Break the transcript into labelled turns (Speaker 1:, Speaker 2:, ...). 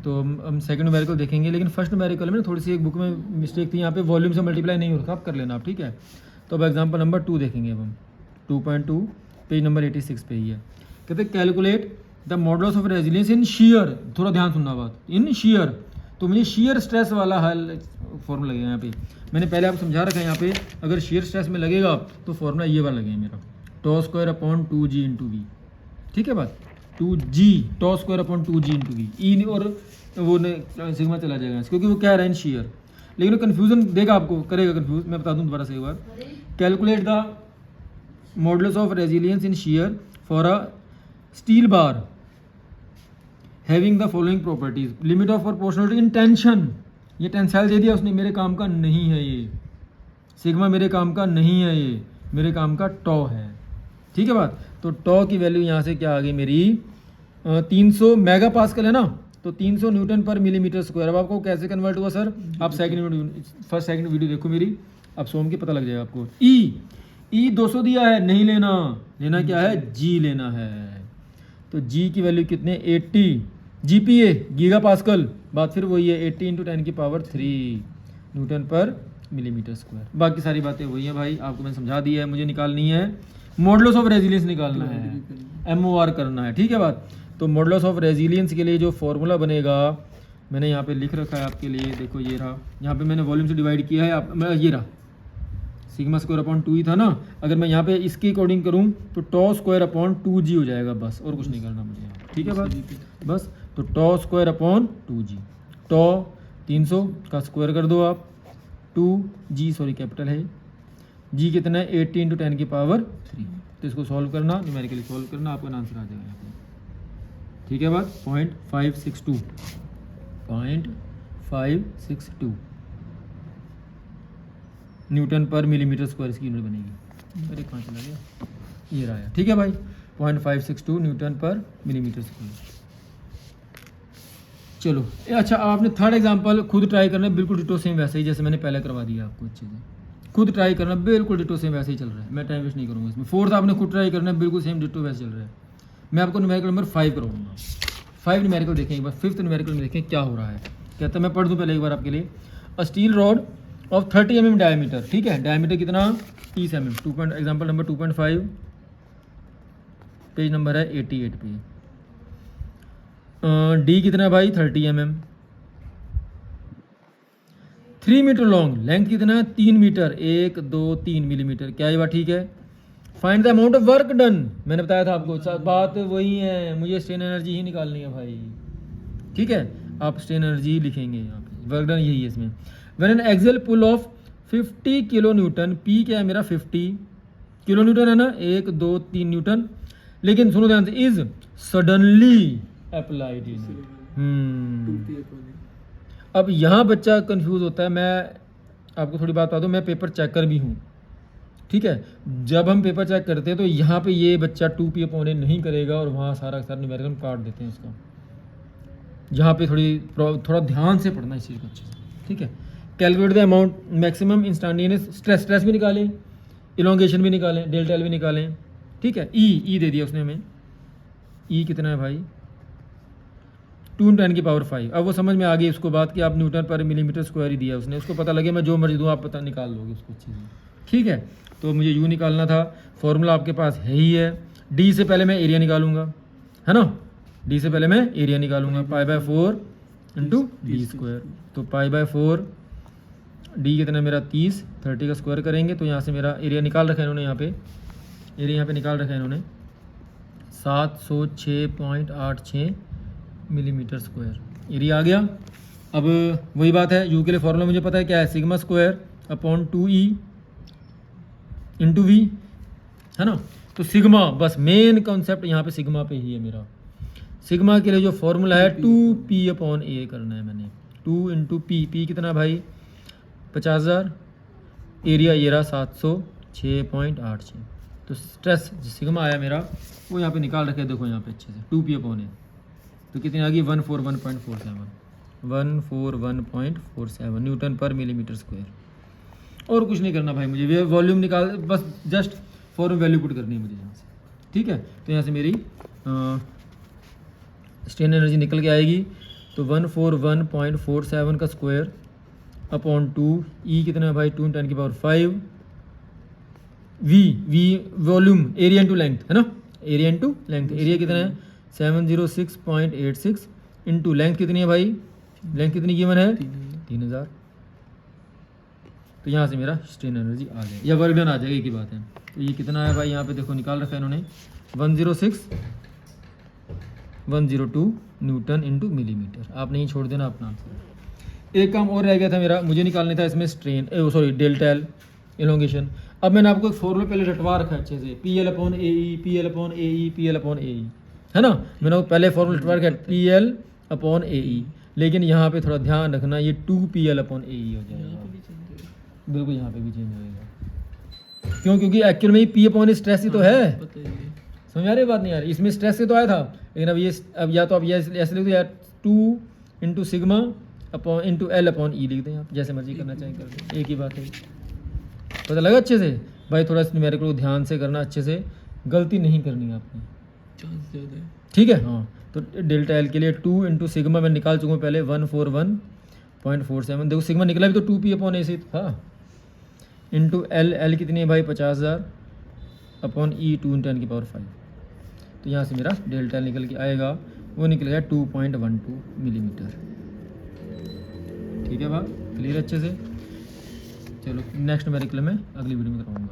Speaker 1: तो हम second numerical देखेंगे, लेकिन फर्स्ट न्यूमेरिकल में ना थोड़ी सी एक बुक में मिस्टेक थी, यहाँ पे वॉल्यूम से मल्टीप्लाई नहीं हो रखा, आप कर लेना आप, ठीक है। तो अब एग्जांपल नंबर 2 देखेंगे अब हम, 2.2 पेज नंबर 86 पे ही है। कहते हैं calculate the modulus of resilience in shear, थोड़ा ध्यान सुनना बात, इन शीयर। तो मुझे शीयर स्ट्रेस वाला हल फॉर्मूला लगेगा यहाँ पे, मैंने पहले आपको समझा रखा है यहाँ पे, अगर शीयर स्ट्रेस में लगेगा तो फॉर्मूला ये वाला लगेगा मेरा, tau square upon 2g into V, ठीक है बात, 2g tau square upon 2g into V, E और वो सिग्मा चला जाएगा क्योंकि वो क्या है इन शीयर, लेकिन वो कन्फ्यूजन देगा आपको, करेगा कन्फ्यूज। मैं बता दूँ दोबारा से एक बार, calculate the modulus of resilience in shear for a steel bar having the following properties, limit of proportionality in tension, ये टेंसाइल दे दिया उसने, मेरे काम का नहीं है ये, सिग्मा मेरे काम का नहीं है ये, मेरे काम का टॉ है, ठीक है बात। तो टॉ की वैल्यू यहाँ से क्या आ गई मेरी 300 मेगा पास्कल है ना, तो 300 न्यूटन पर मिलीमीटर स्क्वायर। अब आपको कैसे कन्वर्ट हुआ सर, आप फर्स्ट सेकंड वीडियो देखो मेरी, आप सोम के पता लग जाएगा आपको। ई 200 दिया है, नहीं लेना, लेना क्या है, जी लेना है। तो जी की वैल्यू कितने 80, जीपीए गीगा पास्कल, बात फिर वही है 80 इंटू 10 की पावर 3 न्यूटन पर मिलीमीटर स्क्वायर। बाकी सारी बातें वही है भाई, आपको मैंने समझा दी है। मुझे निकालनी है मॉडुलस ऑफ रेजिलियंस, निकालना है, एमओआर करना है, ठीक है बात। तो मॉडुलस ऑफ रेजिलियंस के लिए जो फॉर्मूला बनेगा मैंने यहाँ पे लिख रखा है आपके लिए, देखो ये रहा, यहाँ पे मैंने वॉल्यूम से डिवाइड किया है, आप ये रहा सिग्मा स्क्वायर अपॉन 2 ही था ना, अगर मैं यहाँ पे इसके अकॉर्डिंग करूँ तो टॉ स्क्वायर अपॉन 2g हो जाएगा बस, और कुछ नहीं करना मुझे यहाँ, ठीक है बात बस। तो टॉ स्क्वायर अपॉन 2g, टॉ 300 का स्क्वायर कर दो आप, 2g सॉरी कैपिटल है, g कितना है 80 इंटू 10 की पावर 3। तो इसको सॉल्व करना, न्यूमेरिकली सॉल्व करना, आपका आंसर आ जाएगा यहाँ पे, ठीक है बात। 0.562 न्यूटन पर मिलीमीटर स्क्वायर इसकी यूनिट बनेगी। अरे कहाँ चला गया, ये रहा है, ठीक है भाई, 0.562 न्यूटन पर मिलीमीटर स्क्वायर। चलो अच्छा, आपने थर्ड एग्जांपल खुद ट्राई करना है, बिल्कुल डिटो सेम वैसे ही जैसे मैंने पहले करवा दिया आपको अच्छे से, खुद ट्राई करना, बिल्कुल डिटो सेम वैसे ही चल रहा है, मैं टाइम वेस्ट नहीं करूँगा इसमें। फोर्थ आपने खुद ट्राई करना है, बिल्कुल सेम डिटो वैसे चल रहा है। मैं आपको न्यूमेरिकल नंबर 5 करवाऊंगा, 5 न्यूमेरिकल देखें एक बार, 5th न्यूमेरिकल में देखें क्या हो रहा है। कहता है मैं पढ़ दूँ पहले एक बार आपके लिए, a steel rod of 30 mm diameter, ठीक है, डायमीटर कितना 30 mm, example number 2.5 page number है 88 पे, डी कितना है भाई 30 mm, 3 मीटर लॉन्ग, लेंथ कितना है 3 मीटर, 1 2 3 मिलीमीटर, क्या ये बात ठीक है। Find the amount of work done, मैंने बताया था आपको, बात वही है, मुझे स्ट्रेन एनर्जी ही निकालनी है भाई, ठीक है, आप स्ट्रेन एनर्जी ही लिखेंगे यहाँ पे, वर्क डन यही है इसमें। When an axle pull of 50 kilo newton, P क्या है मेरा 50 किलो न्यूटन है ना, 1 2 3 न्यूटन, लेकिन सुनो ध्यान से, इज सडनली अप्लाइड इन, अब यहाँ बच्चा कंफ्यूज होता है। मैं आपको थोड़ी बात बता दूँ, मैं पेपर चेकर भी हूँ, ठीक है, जब हम पेपर चेक करते हैं तो यहाँ पे ये बच्चा 2p/a नहीं करेगा और वहाँ सारा न्यूमेरिकल काट देते हैं उसका, यहाँ पे थोड़ा ध्यान से पढ़ना इस चीज़ को अच्छे से, ठीक है। Calculate the amount maximum instantaneous stress भी निकालें, इलोंगेशन भी निकालें, डेल्टा एल भी निकालें, ठीक है। ई दे दिया उसने हमें, ई कितना है भाई 2 × 10 की पावर 5। अब वो समझ में आ गई उसको बात कि आप न्यूटन पर मिलीमीटर स्क्वायर ही दिया उसने, उसको पता लगे मैं जो मर्जी दूँ आप पता निकाल लोगे उसको अच्छे से, ठीक है। तो मुझे यू निकालना था, फॉर्मूला आपके पास है ही है, डी से पहले मैं एरिया निकालूंगा, है ना, डी से पहले मैं एरिया निकालूंगा, π/4 इंटू डी स्क्वायर, तो π/4 डी कितना मेरा 30 का स्क्वायर करेंगे, तो यहाँ से मेरा एरिया निकाल रखा है इन्होंने, यहाँ पे एरिया यहाँ पे निकाल रखा है इन्होंने 706.86 मिलीमीटर स्क्वायर, एरिया आ गया। अब वही बात है, यू के लिए फॉर्मूला मुझे पता है क्या है, sigma square upon 2e into V, है ना। तो सिग्मा, बस मेन कॉन्सेप्ट यहाँ पे सिग्मा पे ही है मेरा, सिग्मा के लिए जो फॉर्मूला है 2p/a करना है मैंने, 2 इंटू पी कितना भाई 50,000, एरिया ये रहा 706.86, तो स्ट्रेस सिग्मा आया मेरा वो यहाँ पे निकाल रखे, देखो यहाँ पे अच्छे से 2p/a, तो कितनी आ गई 141.47 न्यूटन पर मिलीमीटर स्क्वायर। और कुछ नहीं करना भाई मुझे, वे वॉल्यूम निकाल, बस जस्ट फॉर्म वैल्यू पुट करनी है मुझे यहाँ से, ठीक है। तो यहाँ से मेरी स्ट्रेन एनर्जी निकल के आएगी, तो तो 141.47 का स्क्वायर अपॉन 2, ई कितना है भाई 2 × 10⁵, V volume, area into length है ना, एरिया इंटू लेंथ, एरिया कितना है 706.86 इंटू लेंथ कितनी है भाई, लेंथ कितनी गिवन है 3000। तो यहाँ से मेरा स्ट्रेन एनर्जी आ जाएगी या वर्क डन आ जाएगा, एक ही बात है। तो ये कितना है भाई, यहाँ पे देखो निकाल रखा है इन्होंने 106.102 न्यूटन इंटू मिलीमीटर। आपने ये छोड़ देना अपना आंसर। एक काम और रह गया था मेरा, मुझे निकालना था इसमें strain, sorry delta L elongation. अब मैंने आपको एक फॉर्मूला पहले रटवा रखा है अच्छे से, PL/AE PL/AE PL/AE है ना, मैंने वो पहले फॉर्मूला रटवा रखा है PL/AE, लेकिन यहाँ पे थोड़ा ध्यान रखना ये 2PL/AE हो जाएगा, बिल्कुल यहाँ पे भी चेंज होएगा। क्यों, क्योंकि एक्चुअल में P/E स्ट्रेस ही तो है, समझ आ रही बात नहीं यार, इसमें स्ट्रेस से तो आया था, लेकिन अब ये अब या तो आप ये ऐसे लिख दो यार 2 × सिग्मा × L/E लिख दें आप, जैसे मर्जी करना चाहें कर दें, एक ही बात है। पता लगा अच्छे से भाई, थोड़ा इस न्यूमेरिकल को ध्यान से करना, अच्छे से गलती नहीं करनी है आपने, ठीक है। हाँ, तो डेल्टा एल के लिए 2 × सिग्मा मैं निकाल चुका हूँ पहले 141.47, देखो सिग्मा निकला भी तो 2P/A से था, इंटू एल कितनी है भाई 50,000 अपॉन ई 2 × 10⁵। तो यहाँ से मेरा डेल्टा एल निकल के आएगा, वो निकलेगा 2.12 मिलीमीटर। ठीक है बात क्लियर अच्छे से। चलो नेक्स्ट न्यूमेरिकल में अगली वीडियो में कराऊंगा।